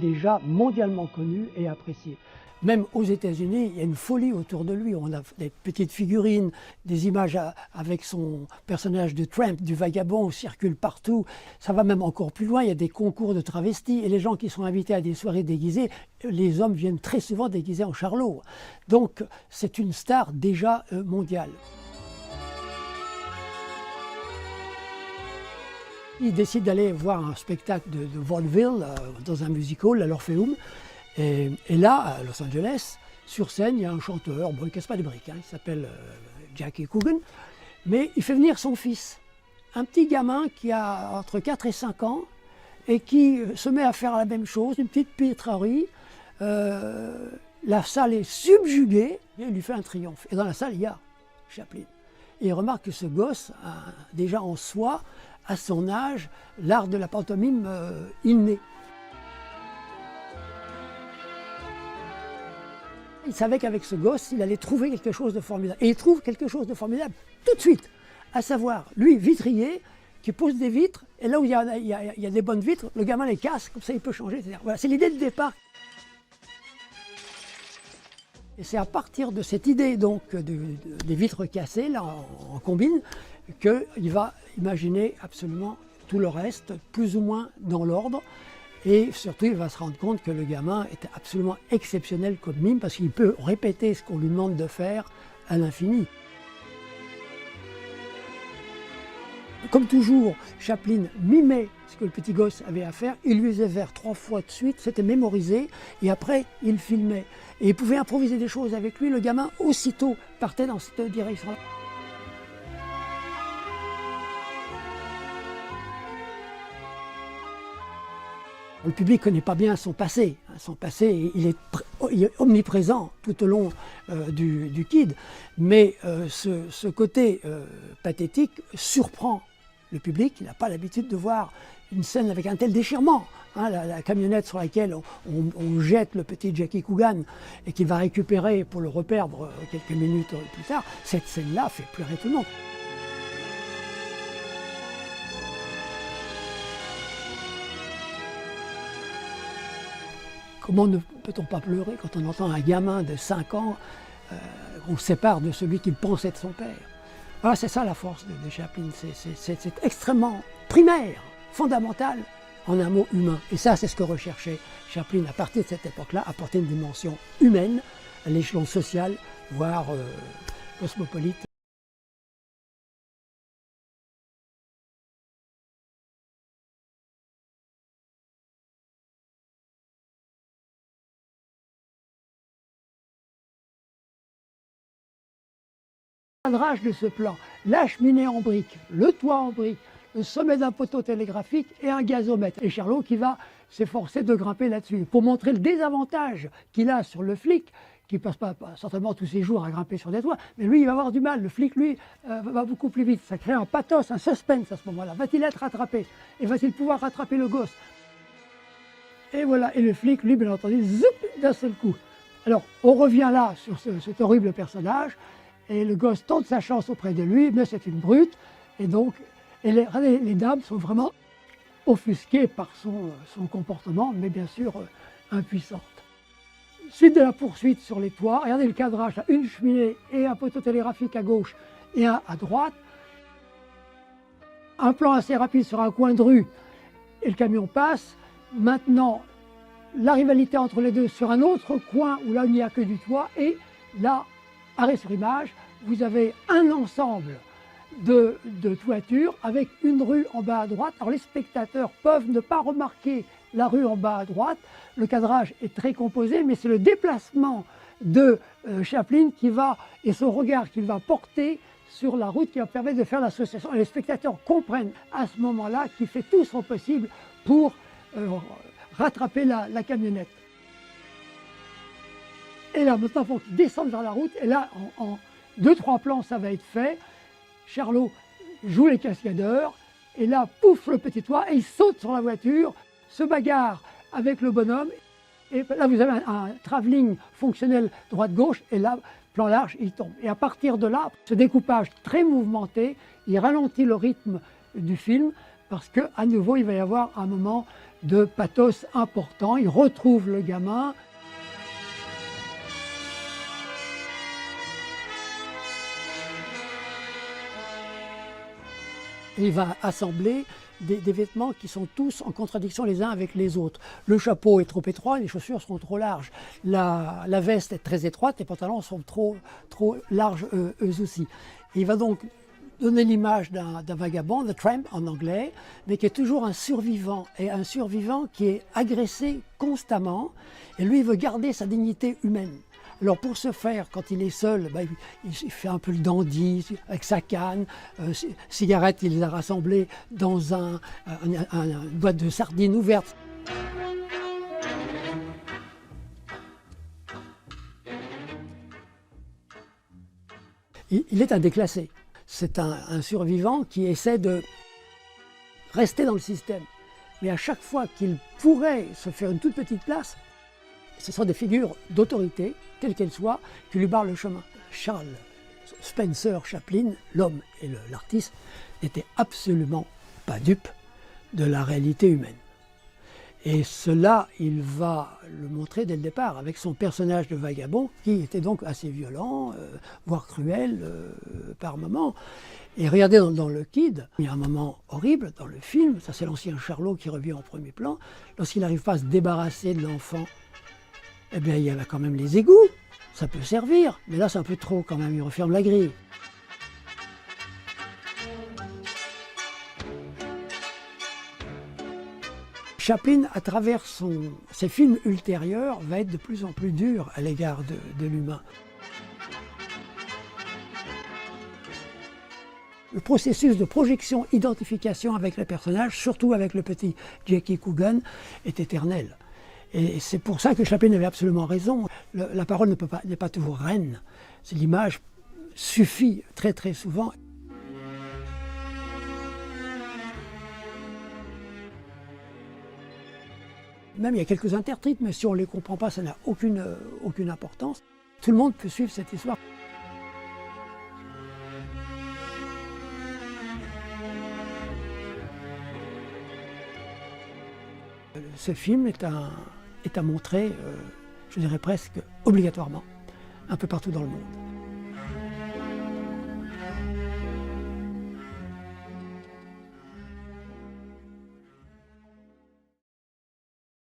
Déjà mondialement connu et apprécié. Même aux États-Unis, il y a une folie autour de lui. On a des petites figurines, des images avec son personnage de Tramp, du vagabond, circulent partout. Ça va même encore plus loin, il y a des concours de travestis et les gens qui sont invités à des soirées déguisées, les hommes viennent très souvent déguisés en Charlot. Donc c'est une star déjà mondiale. Il décide d'aller voir un spectacle de vaudeville dans un music-hall à l'Orpheum. Et là, à Los Angeles, sur scène, il y a un chanteur, bon, il ne casse pas des briques, hein, il s'appelle Jackie Coogan, mais il fait venir son fils, un petit gamin qui a entre 4 et 5 ans, et qui se met à faire la même chose, une petite pétrerie. La salle est subjuguée, et il lui fait un triomphe. Et dans la salle, il y a Chaplin. Et il remarque que ce gosse a déjà en soi, à son âge, l'art de la pantomime inné. Il savait qu'avec ce gosse, il allait trouver quelque chose de formidable. Et il trouve quelque chose de formidable tout de suite. À savoir, lui, vitrier, qui pose des vitres, et là où il y a des bonnes vitres, le gamin les casse, comme ça il peut changer. Voilà, c'est l'idée de départ. Et c'est à partir de cette idée donc des vitres cassées, là en combine, qu'il va imaginer absolument tout le reste, plus ou moins dans l'ordre. Et surtout, il va se rendre compte que le gamin est absolument exceptionnel comme mime parce qu'il peut répéter ce qu'on lui demande de faire à l'infini. Comme toujours, Chaplin mimait ce que le petit gosse avait à faire. Il lui faisait faire 3 fois de suite, c'était mémorisé. Et après, il filmait. Et il pouvait improviser des choses avec lui. Le gamin, aussitôt, partait dans cette direction-là. Le public ne connaît pas bien son passé. Son passé, il est omniprésent tout au long du Kid. Mais ce côté pathétique surprend le public. Il n'a pas l'habitude de voir une scène avec un tel déchirement. Hein, la camionnette sur laquelle on jette le petit Jackie Coogan et qu'il va récupérer pour le reperdre quelques minutes plus tard, cette scène-là fait pleurer tout le monde. Comment ne peut-on pas pleurer quand on entend un gamin de 5 ans qu'on sépare de celui qu'il pense être son père? Voilà, c'est ça la force de Chaplin, c'est extrêmement primaire, fondamental, en un mot humain. Et ça, c'est ce que recherchait Chaplin à partir de cette époque-là, apporter une dimension humaine à l'échelon social, voire cosmopolite. Le cadrage de ce plan, la cheminée en briques, le toit en briques, le sommet d'un poteau télégraphique et un gazomètre. Et Charlot qui va s'efforcer de grimper là-dessus pour montrer le désavantage qu'il a sur le flic, qui ne passe pas certainement tous ses jours à grimper sur des toits, mais lui il va avoir du mal. Le flic lui va beaucoup plus vite. Ça crée un pathos, un suspense à ce moment-là. Va-t-il être rattrapé? Et va-t-il pouvoir rattraper le gosse? Et voilà, et le flic lui bien entendu, zoup, d'un seul coup. Alors on revient là sur cet horrible personnage. Et le gosse tente sa chance auprès de lui, mais c'est une brute. Et donc, les dames sont vraiment offusquées par son comportement, mais bien sûr impuissantes. Suite de la poursuite sur les toits, regardez le cadrage, là, une cheminée et un poteau télégraphique à gauche et un à droite. Un plan assez rapide sur un coin de rue et le camion passe. Maintenant, la rivalité entre les deux sur un autre coin où là il n'y a que du toit et là, arrêt sur image, vous avez un ensemble de toitures avec une rue en bas à droite. Alors les spectateurs peuvent ne pas remarquer la rue en bas à droite. Le cadrage est très composé, mais c'est le déplacement de Chaplin et son regard qu'il va porter sur la route qui va permettre de faire l'association. Et les spectateurs comprennent à ce moment-là qu'il fait tout son possible pour rattraper la camionnette. Et là, maintenant, il faut qu'ils descendent vers la route. Et là, en 2-3 plans, ça va être fait. Charlot joue les cascadeurs. Et là, pouf, le petit toit. Et il saute sur la voiture, se bagarre avec le bonhomme. Et là, vous avez un travelling fonctionnel droite-gauche. Et là, plan large, il tombe. Et à partir de là, ce découpage très mouvementé, il ralentit le rythme du film. Parce qu'à nouveau, il va y avoir un moment de pathos important. Il retrouve le gamin. Et il va assembler des vêtements qui sont tous en contradiction les uns avec les autres. Le chapeau est trop étroit, les chaussures sont trop larges. La veste est très étroite, les pantalons sont trop larges eux aussi. Et il va donc donner l'image d'un vagabond, the tramp en anglais, mais qui est toujours un survivant, et un survivant qui est agressé constamment, et lui il veut garder sa dignité humaine. Alors pour ce faire, quand il est seul, il fait un peu le dandy avec sa canne, cigarettes, il les a rassemblées dans une boîte de sardines ouverte. Il est un déclassé. C'est un survivant qui essaie de rester dans le système. Mais à chaque fois qu'il pourrait se faire une toute petite place, ce sont des figures d'autorité, quelles qu'elles soient, qui lui barrent le chemin. Charles Spencer Chaplin, l'homme et l'artiste, n'étaient absolument pas dupes de la réalité humaine. Et cela, il va le montrer dès le départ, avec son personnage de vagabond, qui était donc assez violent, voire cruel par moments. Et regardez dans le Kid, il y a un moment horrible dans le film, ça c'est l'ancien Charlot qui revient en premier plan, lorsqu'il n'arrive pas à se débarrasser de l'enfant. Eh bien, il y avait quand même les égouts, ça peut servir, mais là c'est un peu trop quand même, il referme la grille. Chaplin, à travers ses films ultérieurs, va être de plus en plus dur à l'égard de l'humain. Le processus de projection-identification avec les personnages, surtout avec le petit Jackie Coogan, est éternel. Et c'est pour ça que Chaplin avait absolument raison. La parole n'est pas toujours reine. L'image suffit très très souvent. Même il y a quelques intertitres, mais si on ne les comprend pas, ça n'a aucune importance. Tout le monde peut suivre cette histoire. Ce film est à montrer, je dirais presque obligatoirement, un peu partout dans le monde.